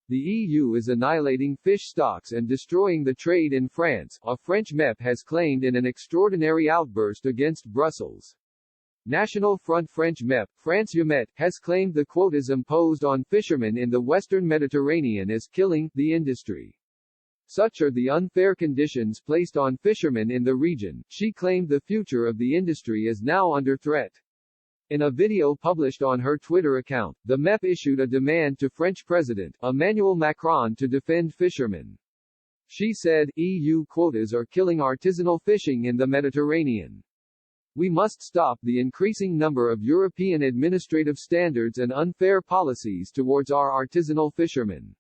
The EU is annihilating fish stocks and destroying the trade in France, a French MEP has claimed in an extraordinary outburst against Brussels. National Front French MEP, France MEP, has claimed the quotas imposed on fishermen in the Western Mediterranean is killing the industry. Such are the unfair conditions placed on fishermen in the region, she claimed the future of the industry is now under threat. In a video published on her Twitter account, the MEP issued a demand to French President Emmanuel Macron to defend fishermen. She said, EU quotas are killing artisanal fishing in the Mediterranean. We must stop the increasing number of European administrative standards and unfair policies towards our artisanal fishermen.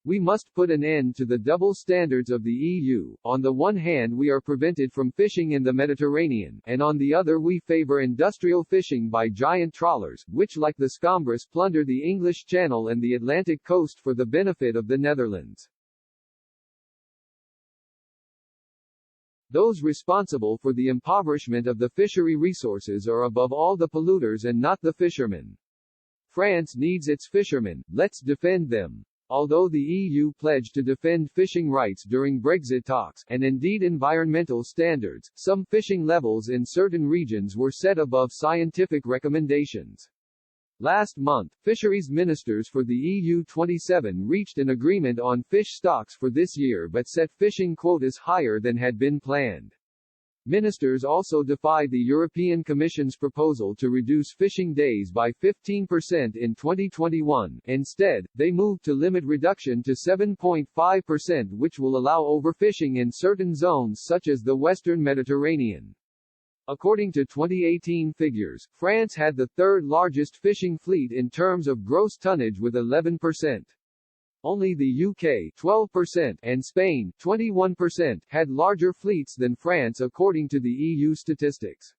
We must put an end to the double standards of the EU. On the one hand we are prevented from fishing in the Mediterranean, and on the other we favor industrial fishing by giant trawlers, which like the Scombros plunder the English Channel and the Atlantic coast for the benefit of the Netherlands. Those responsible for the impoverishment of the fishery resources are above all the polluters and not the fishermen. France needs its fishermen, let's defend them. Although the EU pledged to defend fishing rights during Brexit talks, and indeed environmental standards, some fishing levels in certain regions were set above scientific recommendations. Last month, fisheries ministers for the EU 27 reached an agreement on fish stocks for this year but set fishing quotas higher than had been planned. Ministers also defied the European Commission's proposal to reduce fishing days by 15% in 2021. Instead, they moved to limit reduction to 7.5%, which will allow overfishing in certain zones such as the Western Mediterranean. According to 2018 figures, France had the third largest fishing fleet in terms of gross tonnage with 11%. Only the UK 12% and Spain 21% had larger fleets than France according to the EU statistics.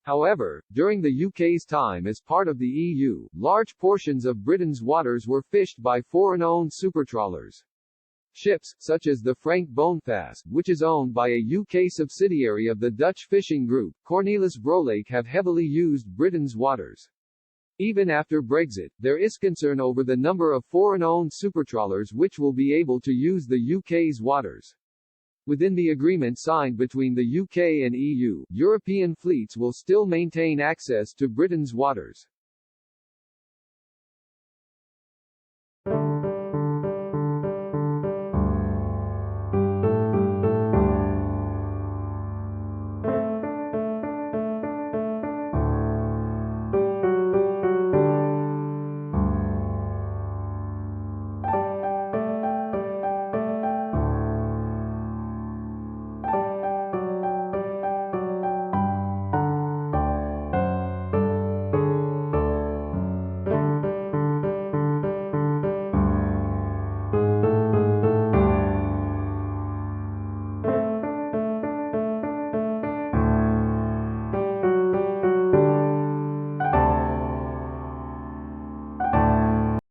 However, during the UK's time as part of the EU, large portions of Britain's waters were fished by foreign-owned supertrawlers. Ships, such as the Frank Bonefast, which is owned by a UK subsidiary of the Dutch fishing group, Cornelis Broelake, have heavily used Britain's waters. Even after Brexit, there is concern over the number of foreign-owned supertrawlers which will be able to use the UK's waters. Within the agreement signed between the UK and EU, European fleets will still maintain access to Britain's waters.